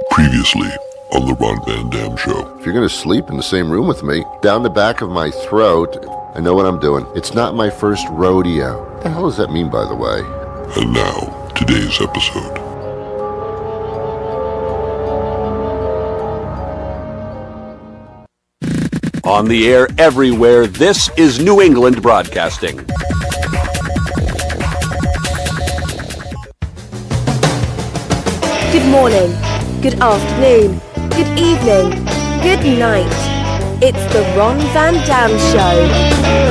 Previously on the Ron Van Dam Show. If you're going to sleep in the same room with me, down the back of my throat, I know what I'm doing. It's not my first rodeo. What the hell does that mean, by the way? And now, today's episode. On the air everywhere, this is New England Broadcasting. Good morning, good afternoon, good evening, good night. It's the Ron Van Dam Show.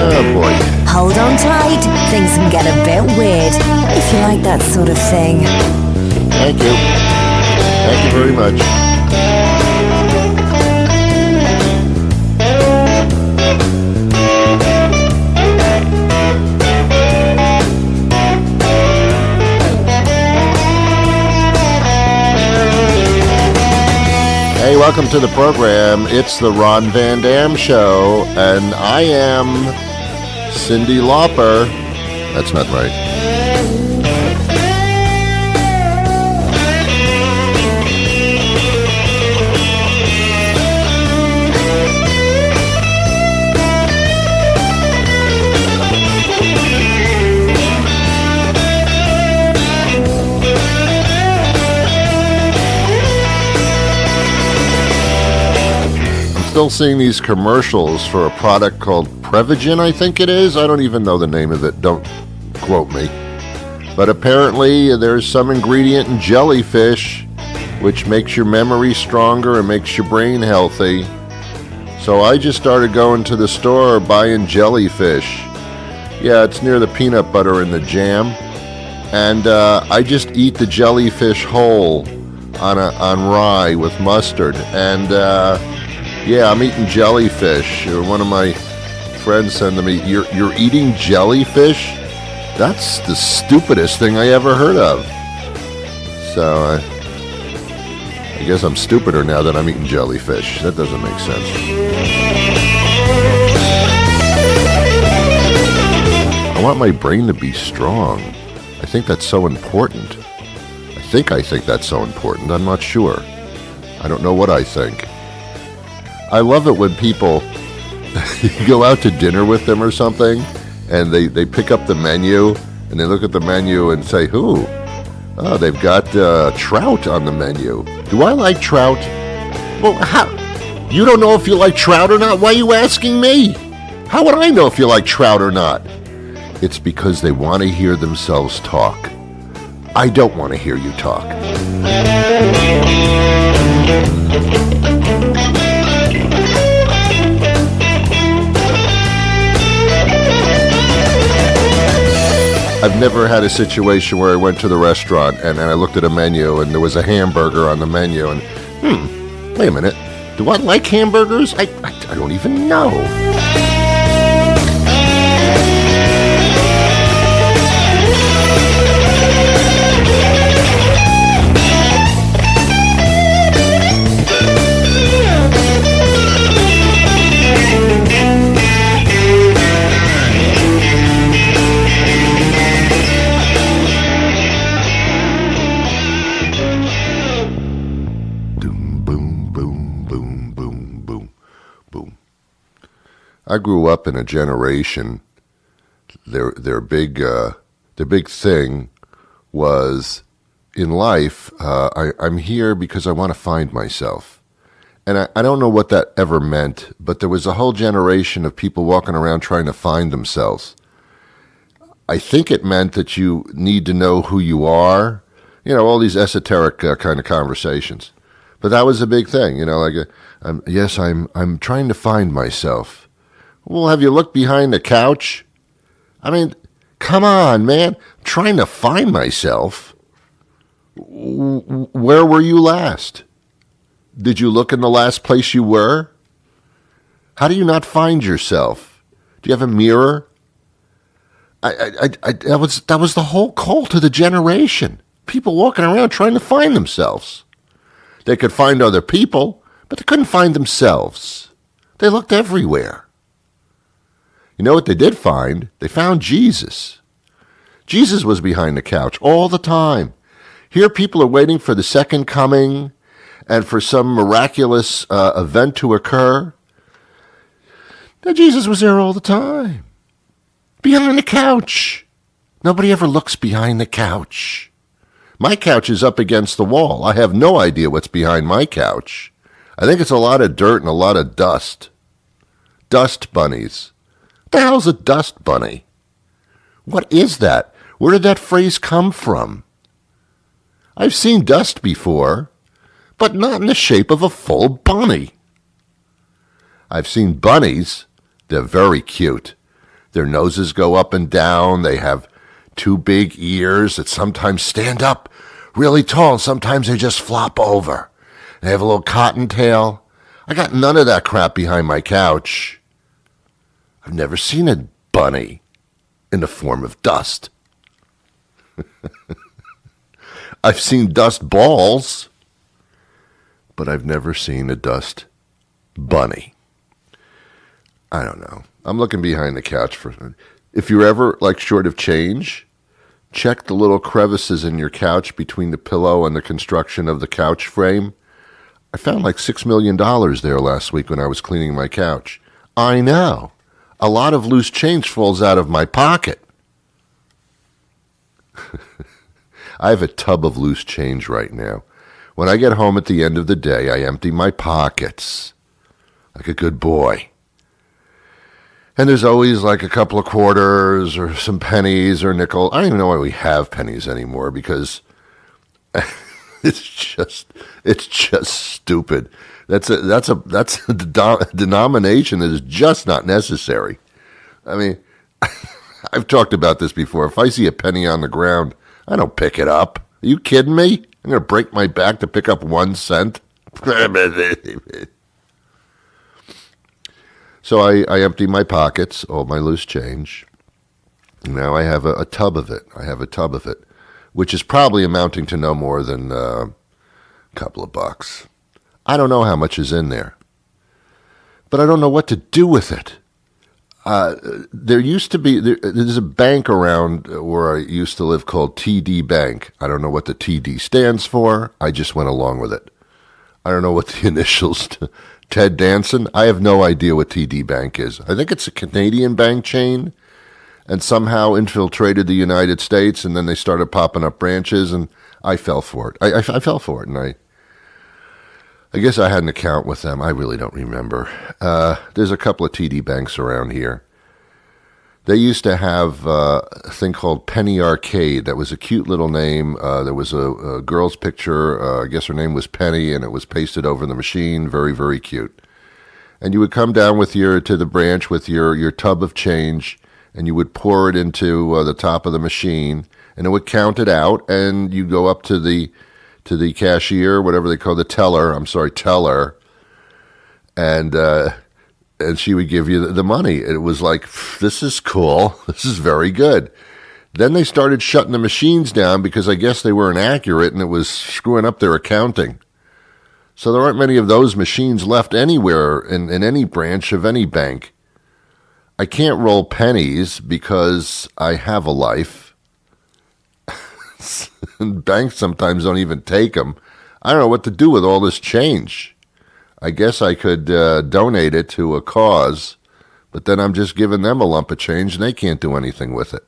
Oh boy. Hold on tight, things can get a bit weird, if you like that sort of thing. Thank you. Thank you very much. Hey, welcome to the program. It's the Ron Van Dam Show, and I am Cyndi Lauper. That's not right. Still seeing these commercials for a product called Prevagen, I think it is. I don't even know the name of it. Don't quote me. But apparently there's some ingredient in jellyfish which makes your memory stronger and makes your brain healthy. So I just started going to the store buying jellyfish. Yeah, it's near the peanut butter and the jam. And I just eat the jellyfish whole on rye with mustard. And yeah, I'm eating jellyfish. One of my friends said to me, You're eating jellyfish? That's the stupidest thing I ever heard of. So I guess I'm stupider now that I'm eating jellyfish. That doesn't make sense. I want my brain to be strong. I think that's so important. I think that's so important. I'm not sure. I don't know what I think. I love it when people, you go out to dinner with them or something, and they pick up the menu, and they look at the menu and say, "Ooh, oh, they've got trout on the menu. Do I like trout?" Well, how? You don't know if you like trout or not? Why are you asking me? How would I know if you like trout or not? It's because they want to hear themselves talk. I don't want to hear you talk. I've never had a situation where I went to the restaurant and I looked at a menu and there was a hamburger on the menu and, wait a minute, do I like hamburgers? I don't even know. I grew up in a generation. Their big thing was in life. I'm here because I want to find myself, and I don't know what that ever meant. But there was a whole generation of people walking around trying to find themselves. I think it meant that you need to know who you are. You know, all these esoteric kind of conversations. But that was a big thing. You know, like yes, I'm trying to find myself. Well, have you looked behind the couch? I mean, come on, man. I'm trying to find myself. Where were you last? Did you look in the last place you were? How do you not find yourself? Do you have a mirror? That was the whole call to the generation. People walking around trying to find themselves. They could find other people, but they couldn't find themselves. They looked everywhere. You know what they did find? They found Jesus. Jesus was behind the couch all the time. Here people are waiting for the second coming, and for some miraculous event to occur, that Jesus was there all the time. Behind the couch. Nobody ever looks behind the couch. My couch is up against the wall. I have no idea what's behind my couch. I think it's a lot of dirt and a lot of dust. Dust bunnies. What the hell's a dust bunny? What is that? Where did that phrase come from? I've seen dust before, but not in the shape of a full bunny. I've seen bunnies. They're very cute. Their noses go up and down. They have two big ears that sometimes stand up really tall, and sometimes they just flop over. They have a little cottontail. I got none of that crap behind my couch. I've never seen a bunny in the form of dust. I've seen dust balls, but I've never seen a dust bunny. I don't know. I'm looking behind the couch for... If you're ever, short of change, check the little crevices in your couch between the pillow and the construction of the couch frame. I found $6 million there last week when I was cleaning my couch. I know. A lot of loose change falls out of my pocket. I have a tub of loose change right now. When I get home at the end of the day, I empty my pockets like a good boy. And there's always a couple of quarters or some pennies or nickel. I don't even know why we have pennies anymore because it's just stupid. That's a denomination that is just not necessary. I mean, I've talked about this before. If I see a penny on the ground, I don't pick it up. Are you kidding me? I'm going to break my back to pick up 1 cent? So I empty my pockets, all my loose change. Now I have a tub of it. Which is probably amounting to no more than a couple of bucks. I don't know how much is in there. But I don't know what to do with it. There's a bank around where I used to live called TD Bank. I don't know what the TD stands for. I just went along with it. I don't know what the initials... Ted Danson? I have no idea what TD Bank is. I think it's a Canadian bank chain and somehow infiltrated the United States, and then they started popping up branches, and I fell for it. I fell for it, and I guess I had an account with them. I really don't remember. There's a couple of TD banks around here. They used to have a thing called Penny Arcade. That was a cute little name. There was a girl's picture. I guess her name was Penny, and it was pasted over the machine. Very, very cute. And you would come down to the branch with your tub of change, and you would pour it into the top of the machine, and it would count it out, and you go up to the cashier, whatever they call teller, and she would give you the money. It was this is cool. This is very good. Then they started shutting the machines down because I guess they weren't accurate and it was screwing up their accounting. So there aren't many of those machines left anywhere in any branch of any bank. I can't roll pennies because I have a life. Banks sometimes don't even take them. I don't know what to do with all this change. I guess I could donate it to a cause, but then I'm just giving them a lump of change and they can't do anything with it.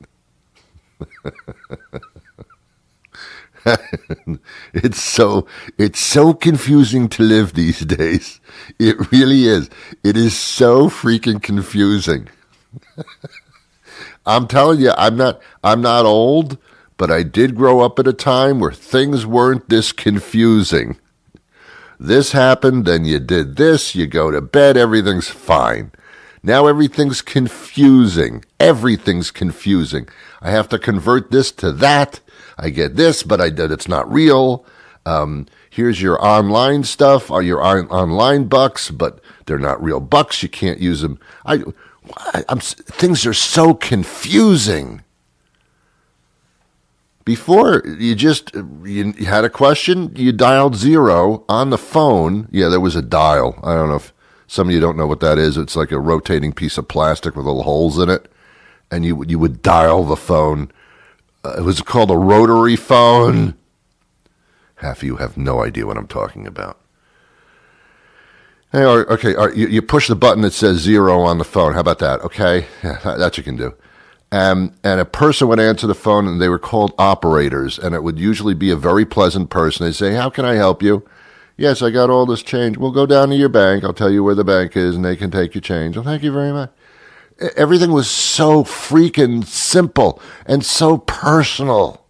It's so confusing to live these days. It really is. It is so freaking confusing. I'm telling you, I'm not old, but I did grow up at a time where things weren't this confusing. This happened, then you did this, you go to bed, everything's fine. Now everything's confusing. Everything's confusing. I have to convert this to that. I get this, but it's not real. Here's your online stuff, or your online bucks, but they're not real bucks. You can't use them. Things are so confusing. Before, you had a question, you dialed 0 on the phone. Yeah, there was a dial. I don't know if some of you don't know what that is. It's like a rotating piece of plastic with little holes in it, and you would dial the phone. It was called a rotary phone. Half of you have no idea what I'm talking about. Hey, okay, you push the button that says 0 on the phone. How about that? Okay, yeah, that you can do. And a person would answer the phone, and they were called operators, and it would usually be a very pleasant person. They'd say, how can I help you? Yes, I got all this change. We'll go down to your bank. I'll tell you where the bank is, and they can take your change. Well, thank you very much. Everything was so freaking simple and so personal.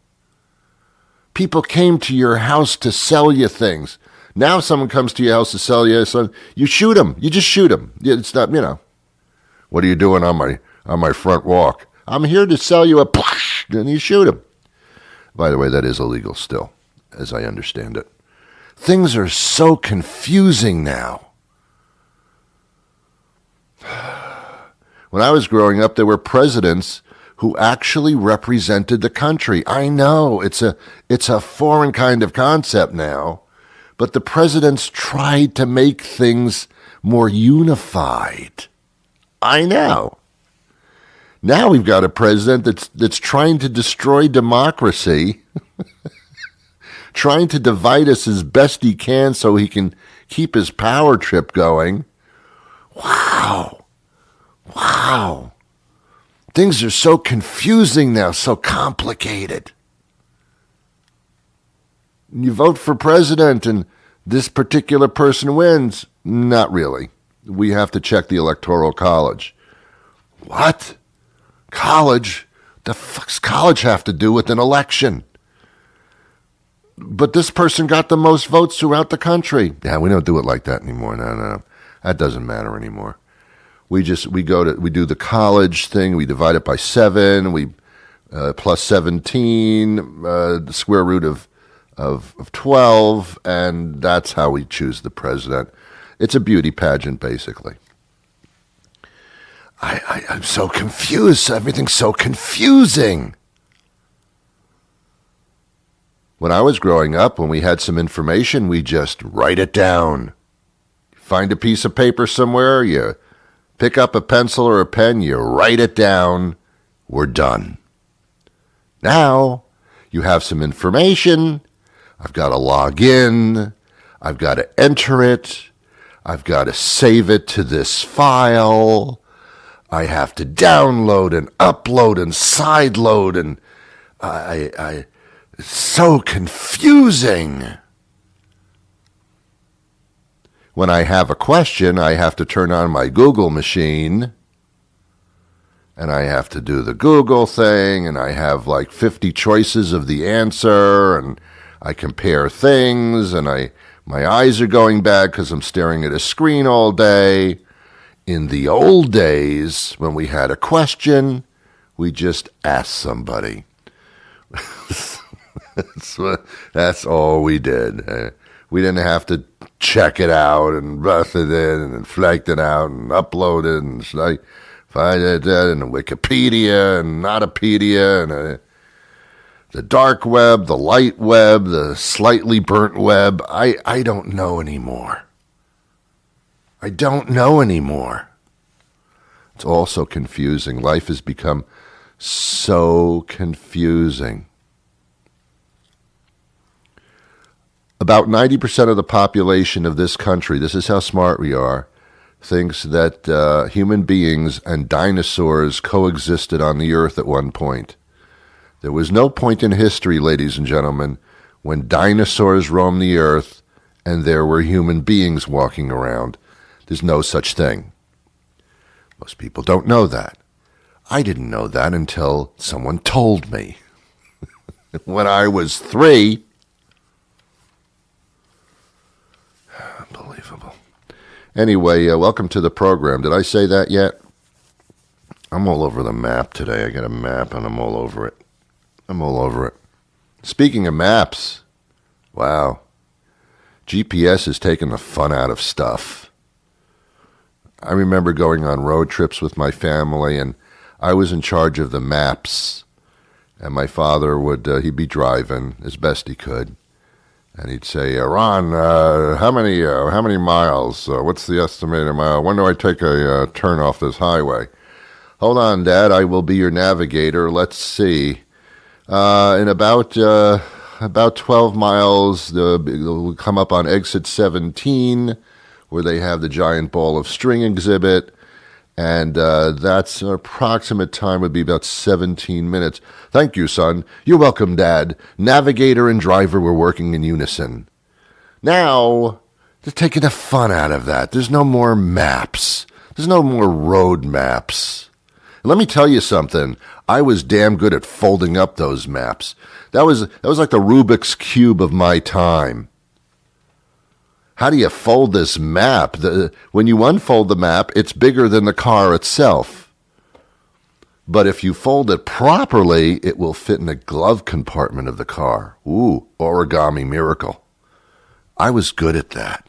People came to your house to sell you things. Now someone comes to your house to sell you something, you shoot them. You just shoot them. It's not, what are you doing on my front walk? I'm here to sell you a and you shoot him. By the way, that is illegal still, as I understand it. Things are so confusing now. When I was growing up, there were presidents who actually represented the country. I know it's a foreign kind of concept now, but the presidents tried to make things more unified. I know. Now we've got a president that's trying to destroy democracy, trying to divide us as best he can so he can keep his power trip going. Wow. Things are so confusing now, so complicated. You vote for president and this particular person wins. Not really. We have to check the Electoral College. What? College? The fuck's college have to do with an election? But this person got the most votes throughout the country. Yeah, we don't do it like that anymore. No. That doesn't matter anymore. We do the college thing. We divide it by 7. We plus 17, the square root of 12, and that's how we choose the president. It's a beauty pageant, basically. I'm so confused. Everything's so confusing. When I was growing up, when we had some information, we just write it down. Find a piece of paper somewhere, you pick up a pencil or a pen, you write it down, we're done. Now, you have some information, I've got to log in, I've got to enter it, I've got to save it to this file, I have to download and upload and sideload, and it's so confusing. When I have a question, I have to turn on my Google machine, and I have to do the Google thing, and I have like 50 choices of the answer, and I compare things, and my eyes are going bad because I'm staring at a screen all day. In the old days, when we had a question, we just asked somebody. That's all we did. We didn't have to check it out and brush it in and inflect it out and upload it and find it in Wikipedia and Notopedia and the dark web, the light web, the slightly burnt web. I don't know anymore. I don't know anymore. It's all so confusing. Life has become so confusing. About 90% of the population of this country, this is how smart we are, thinks that human beings and dinosaurs coexisted on the earth at one point. There was no point in history, ladies and gentlemen, when dinosaurs roamed the earth and there were human beings walking around. There's no such thing. Most people don't know that. I didn't know that until someone told me. When I was 3, unbelievable. Anyway, welcome to the program. Did I say that yet? I'm all over the map today. I got a map and I'm all over it. Speaking of maps, wow. GPS has taken the fun out of stuff. I remember going on road trips with my family, and I was in charge of the maps. And my father he'd be driving as best he could. And he'd say, Ron, how many miles? What's the estimated mile? When do I take a turn off this highway? Hold on, Dad, I will be your navigator. Let's see. In about 12 miles, we'll come up on exit 17. where they have the giant ball of string exhibit, and that's an approximate time would be about 17 minutes. Thank you, son. You're welcome, Dad. Navigator and driver were working in unison. Now, they're taking the fun out of that. There's no more maps. There's no more road maps. And let me tell you something. I was damn good at folding up those maps. That was like the Rubik's Cube of my time. How do you fold this map? When you unfold the map, it's bigger than the car itself. But if you fold it properly, it will fit in the glove compartment of the car. Ooh, origami miracle. I was good at that.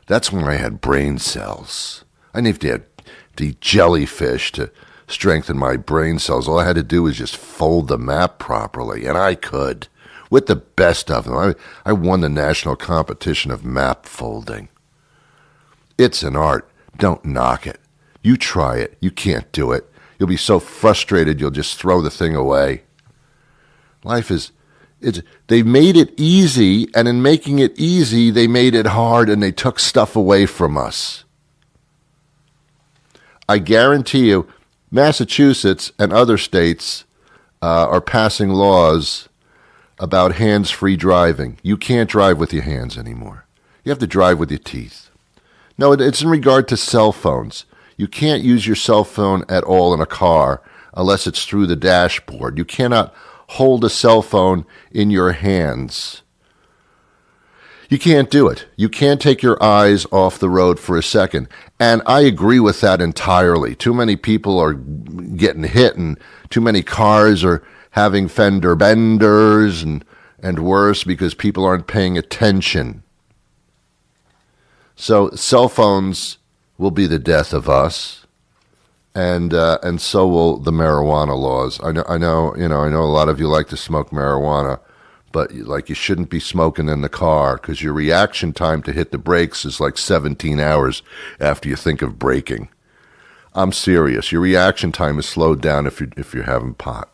That's when I had brain cells. I didn't have to eat jellyfish to strengthen my brain cells. All I had to do was just fold the map properly, and I could. With the best of them. I won the national competition of map folding. It's an art. Don't knock it. You try it. You can't do it. You'll be so frustrated you'll just throw the thing away. Life is... They made it easy, and in making it easy, they made it hard, and they took stuff away from us. I guarantee you, Massachusetts and other states are passing laws about hands-free driving. You can't drive with your hands anymore. You have to drive with your teeth. No, it's in regard to cell phones. You can't use your cell phone at all in a car unless it's through the dashboard. You cannot hold a cell phone in your hands. You can't do it. You can't take your eyes off the road for a second. And I agree with that entirely. Too many people are getting hit, and too many cars are having fender benders and worse because people aren't paying attention. So cell phones will be the death of us, and so will the marijuana laws. I know a lot of you like to smoke marijuana, but you shouldn't be smoking in the car because your reaction time to hit the brakes is like 17 hours after you think of braking. I'm serious. Your reaction time is slowed down if you're having pot.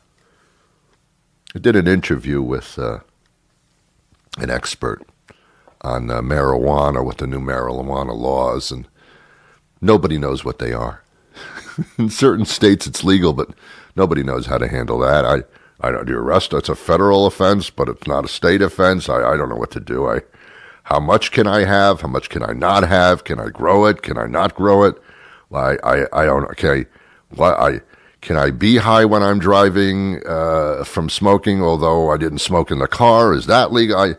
I did an interview with an expert on marijuana, with the new marijuana laws, and nobody knows what they are. In certain states it's legal, but nobody knows how to handle that. I don't do arrest. It's a federal offense, but it's not a state offense. I don't know what to do. How much can I have? How much can I not have? Can I grow it? Can I not grow it? I don't. Okay, can I be high when I'm driving from smoking? Although I didn't smoke in the car, is that legal?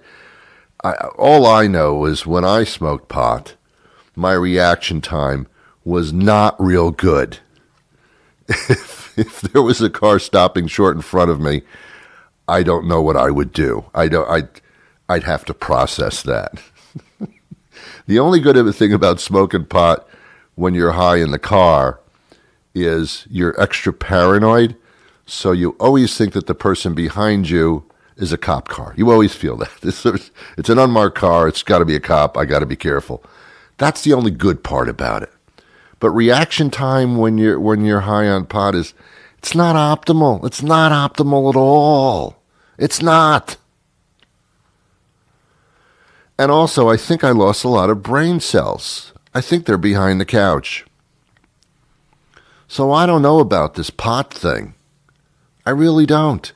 All I know is when I smoked pot, my reaction time was not real good. If there was a car stopping short in front of me, I don't know what I would do. I'd have to process that. The only good thing about smoking pot when you're high in the car is you're extra paranoid, so you always think that the person behind you is a cop car. You always feel that. It's an unmarked car. It's got to be a cop. I got to be careful. That's the only good part about it. But reaction time when you're high on pot it's not optimal. It's not optimal at all. It's not. And also, I think I lost a lot of brain cells. I think they're behind the couch. So I don't know about this pot thing. I really don't.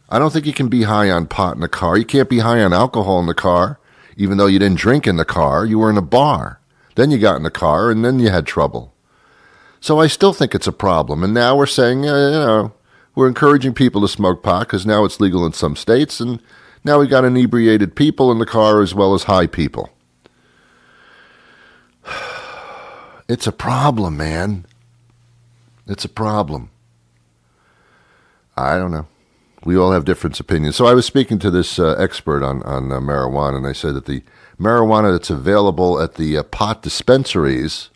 I don't think you can be high on pot in a car. You can't be high on alcohol in the car, even though you didn't drink in the car. You were in a bar. Then you got in the car, and then you had trouble. So I still think it's a problem. And now we're saying, we're encouraging people to smoke pot because now it's legal in some states, and now we got inebriated people in the car as well as high people. It's a problem, man. It's a problem. I don't know. We all have different opinions. So I was speaking to this expert on marijuana, and I said that the marijuana that's available at the pot dispensaries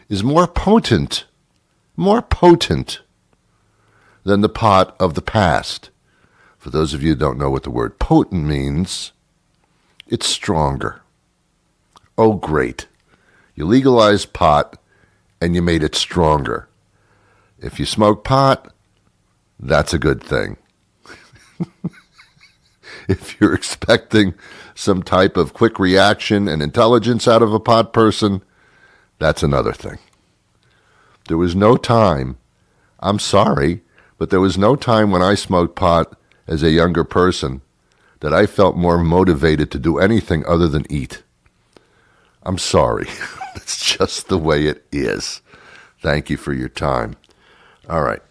is more potent than the pot of the past. For those of you who don't know what the word potent means, it's stronger. Oh, great. You legalized pot, and you made it stronger. If you smoke pot, that's a good thing. If you're expecting some type of quick reaction and intelligence out of a pot person, that's another thing. There was no time, I'm sorry, but there was no time when I smoked pot as a younger person that I felt more motivated to do anything other than eat. I'm sorry. It's just the way it is. Thank you for your time. All right.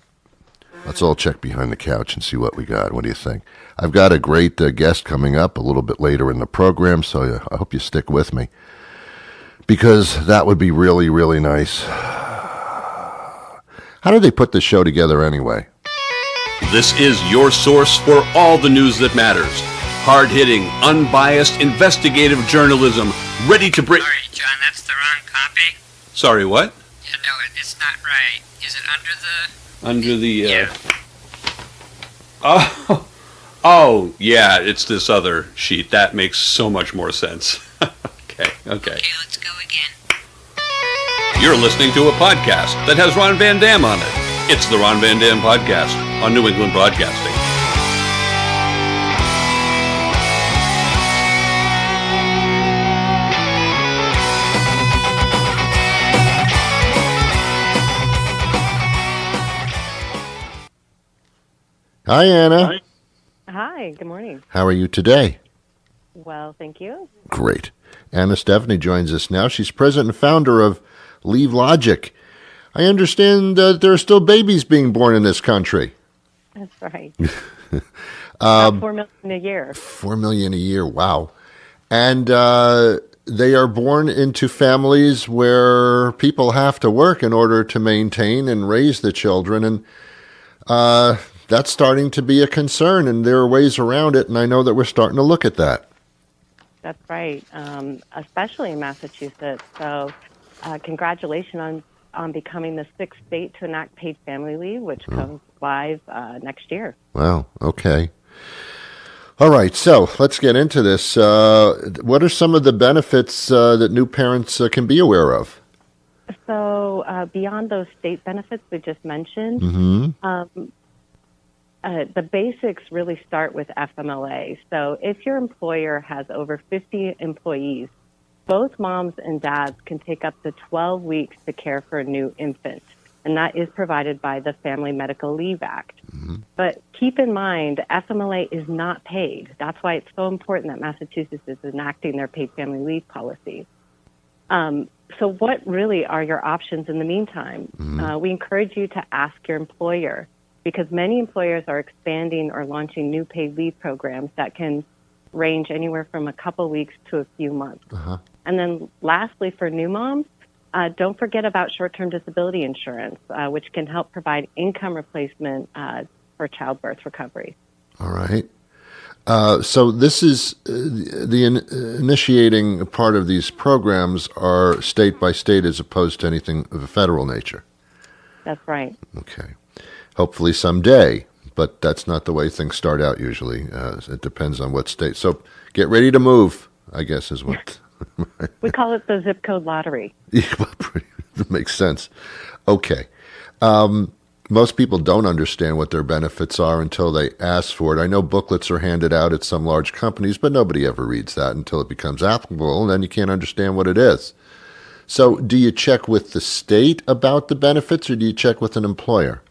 Let's all check behind the couch and see what we got. What do you think? I've got a great guest coming up a little bit later in the program, so I hope you stick with me, because that would be really, really nice. How did they put this show together anyway? This is your source for all the news that matters. Hard-hitting, unbiased, investigative journalism, ready to bring... Sorry, John, that's the wrong copy. Sorry, what? Yeah, no, it's not right. Is it under the... Under the... Yeah. Oh, yeah, it's this other sheet. That makes so much more sense. Okay. Okay, let's go again. You're listening to a podcast that has Ron Van Dam on it. It's the Ron Van Dam Podcast on New England Broadcasting. Hi, Anna. Hi, good morning. How are you today? Well, thank you. Great. Anna Steffeney joins us now. She's president and founder of LeaveLogic. I understand that there are still babies being born in this country. That's right. 4 million a year. 4 million a year, wow. And they are born into families where people have to work in order to maintain and raise the children. And that's starting to be a concern, and there are ways around it, and I know that we're starting to look at that. That's right, especially in Massachusetts. So congratulations on becoming the 6th state to enact paid family leave, which comes live next year. Wow, okay. All right, so let's get into this. What are some of the benefits that new parents can be aware of? So beyond those state benefits we just mentioned, the basics really start with FMLA. So if your employer has over 50 employees, both moms and dads can take up to 12 weeks to care for a new infant, and that is provided by the Family Medical Leave Act. But keep in mind, FMLA is not paid. That's why it's so important that Massachusetts is enacting their paid family leave policy. So what really are your options in the meantime? We encourage you to ask your employer, because many employers are expanding or launching new paid leave programs that can range anywhere from a couple weeks to a few months. And then lastly, for new moms, don't forget about short-term disability insurance, which can help provide income replacement for childbirth recovery. All right. So this is the initiating part of these programs are state by state as opposed to anything of a federal nature. That's right. Okay. Hopefully someday, but that's not the way things start out usually. It depends on what state. So get ready to move, I guess is what... We call it the zip code lottery. Yeah, that makes sense. Okay. Most people don't understand what their benefits are until they ask for it. I know booklets are handed out at some large companies, but nobody ever reads that until it becomes applicable, and then you can't understand what it is. So do you check with the state about the benefits, or do you check with an employer?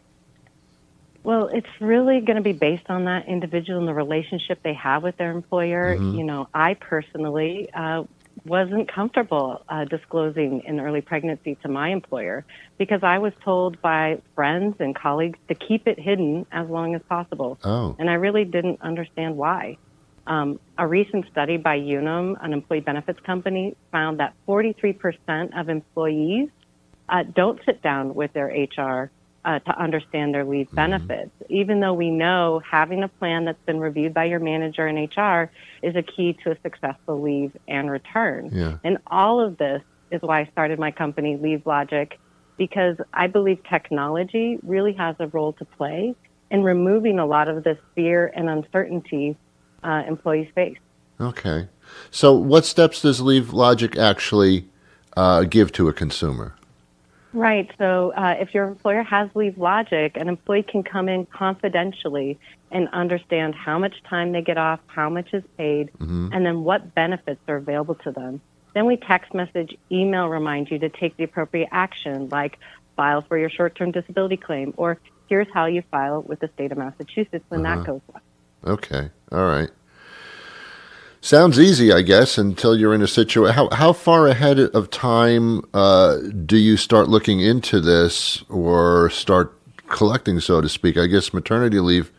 Well, it's really going to be based on that individual and the relationship they have with their employer. You know, I personally wasn't comfortable disclosing an early pregnancy to my employer because I was told by friends and colleagues to keep it hidden as long as possible. Oh. And I really didn't understand why. A recent study by Unum, an employee benefits company, found that 43% of employees don't sit down with their HR to understand their leave benefits, even though we know having a plan that's been reviewed by your manager in HR is a key to a successful leave and return. Yeah. And all of this is why I started my company, LeaveLogic, because I believe technology really has a role to play in removing a lot of this fear and uncertainty employees face. Okay. So what steps does LeaveLogic actually give to a consumer? Right. So if your employer has LeaveLogic, an employee can come in confidentially and understand how much time they get off, how much is paid, and then what benefits are available to them. Then we text message, email remind you to take the appropriate action, like file for your short-term disability claim, or here's how you file with the state of Massachusetts when that goes live. Okay. All right. Sounds easy, I guess, until you're in a situation. How far ahead of time do you start looking into this or start collecting, so to speak? I guess maternity leave,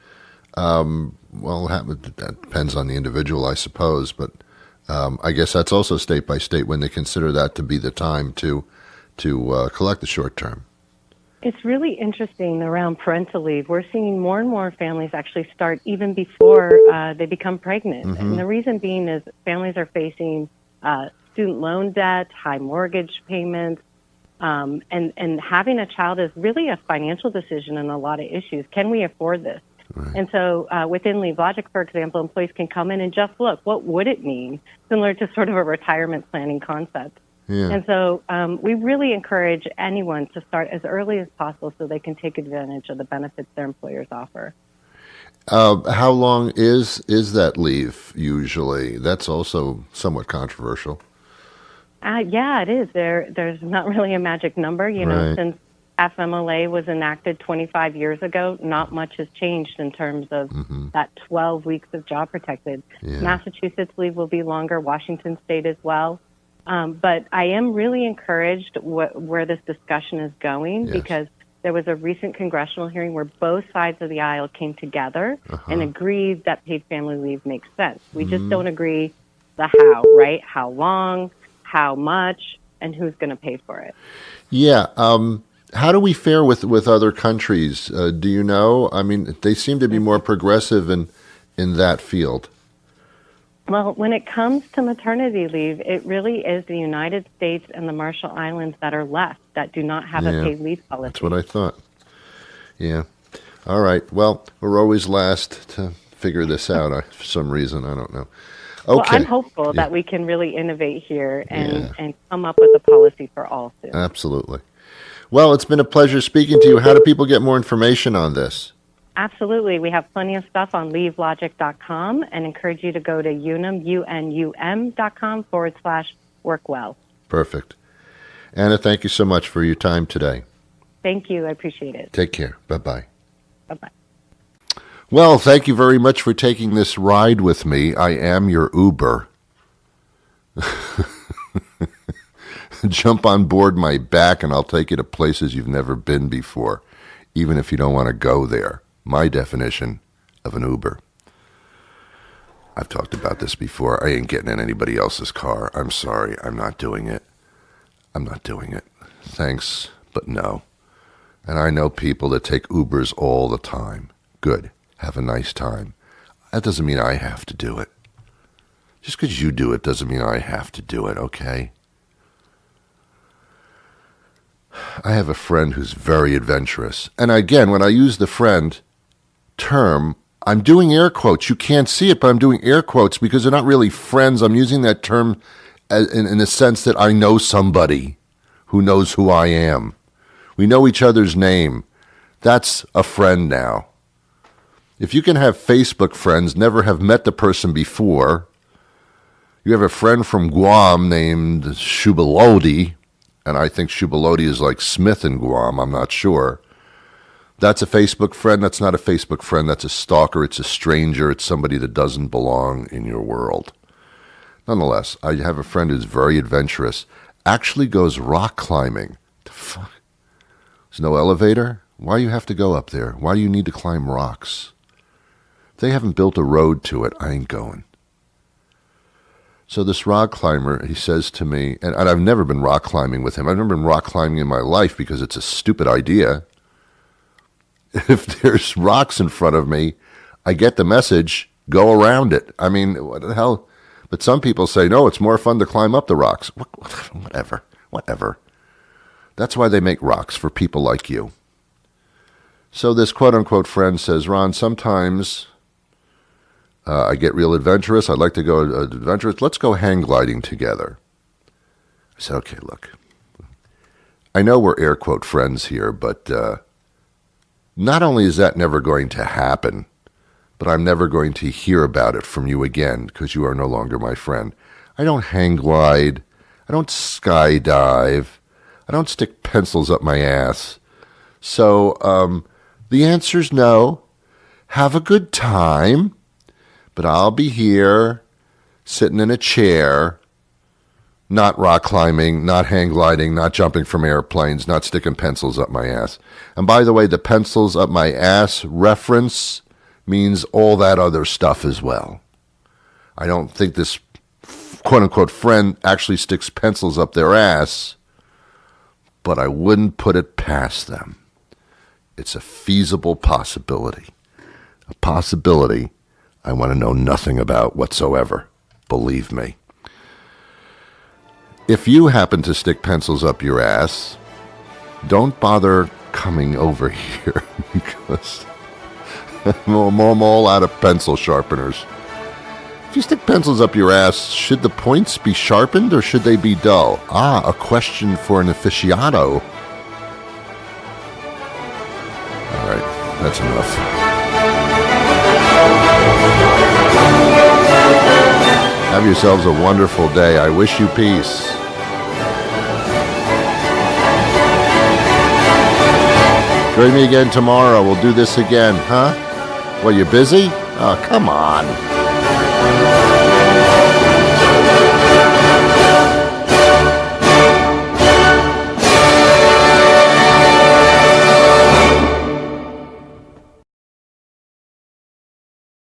that depends on the individual, I suppose, but I guess that's also state by state when they consider that to be the time to collect the short term. It's really interesting around parental leave. We're seeing more and more families actually start even before they become pregnant. And the reason being is families are facing student loan debt, high mortgage payments, and having a child is really a financial decision and a lot of issues. Can we afford this? Right. And so within LeaveLogic, for example, employees can come in and just look, what would it mean? Similar to sort of a retirement planning concept. Yeah. And so we really encourage anyone to start as early as possible so they can take advantage of the benefits their employers offer. How long is that leave usually? That's also somewhat controversial. Yeah, it is. There's not really a magic number. You know, since FMLA was enacted 25 years ago, not much has changed in terms of that 12 weeks of job protected. Yeah. Massachusetts leave will be longer, Washington State as well. But I am really encouraged where this discussion is going because there was a recent congressional hearing where both sides of the aisle came together and agreed that paid family leave makes sense. We just don't agree the how, right? How long, how much, and who's going to pay for it. Yeah. How do we fare with other countries? Do you know? I mean, they seem to be more progressive in that field. Well, when it comes to maternity leave, it really is the United States and the Marshall Islands that are left that do not have a paid leave policy. That's what I thought. Yeah. All right. Well, we're always last to figure this out for some reason. I don't know. Okay. Well, I'm hopeful that we can really innovate here and come up with a policy for all soon. Absolutely. Well, it's been a pleasure speaking to you. How do people get more information on this? Absolutely. We have plenty of stuff on LeaveLogic.com and encourage you to go to unum.com/workwell. Perfect. Anna, thank you so much for your time today. Thank you. I appreciate it. Take care. Bye-bye. Bye-bye. Well, thank you very much for taking this ride with me. I am your Uber. Jump on board my back and I'll take you to places you've never been before, even if you don't want to go there. My definition of an Uber. I've talked about this before. I ain't getting in anybody else's car. I'm sorry. I'm not doing it. I'm not doing it. Thanks, but no. And I know people that take Ubers all the time. Good. Have a nice time. That doesn't mean I have to do it. Just because you do it doesn't mean I have to do it, okay? I have a friend who's very adventurous. And again, when I use the friend term, I'm doing air quotes. You can't see it, but I'm doing air quotes because they're not really friends. I'm using that term in the sense that I know somebody who knows who I am. We know each other's name. That's a friend now. If you can have Facebook friends, never have met the person before, you have a friend from Guam named Shubalodi, and I think Shubalodi is like Smith in Guam, I'm not sure. That's a Facebook friend. That's not a Facebook friend. That's a stalker. It's a stranger. It's somebody that doesn't belong in your world. Nonetheless, I have a friend who's very adventurous, actually goes rock climbing. The fuck? There's no elevator? Why do you have to go up there? Why do you need to climb rocks? If they haven't built a road to it, I ain't going. So this rock climber, he says to me, and I've never been rock climbing with him. I've never been rock climbing in my life because it's a stupid idea. If there's rocks in front of me, I get the message, go around it. I mean, what the hell? But some people say, no, it's more fun to climb up the rocks. Whatever. That's why they make rocks, for people like you. So this quote-unquote friend says, Ron, sometimes I get real adventurous. I'd like to go adventurous. Let's go hang gliding together. I said, okay, look. I know we're air quote friends here, but not only is that never going to happen, but I'm never going to hear about it from you again because you are no longer my friend. I don't hang glide. I don't skydive. I don't stick pencils up my ass. So the answer's no. Have a good time, but I'll be here sitting in a chair, not rock climbing, not hang gliding, not jumping from airplanes, not sticking pencils up my ass. And by the way, the pencils up my ass reference means all that other stuff as well. I don't think this quote-unquote friend actually sticks pencils up their ass, but I wouldn't put it past them. It's a feasible possibility. A possibility I want to know nothing about whatsoever. Believe me. If you happen to stick pencils up your ass, don't bother coming over here because I'm all out of pencil sharpeners. If you stick pencils up your ass, should the points be sharpened or should they be dull? Ah, a question for an aficionado. All right, that's enough. Have yourselves a wonderful day. I wish you peace. Join me again tomorrow. We'll do this again, huh? Well, you busy? Oh, come on.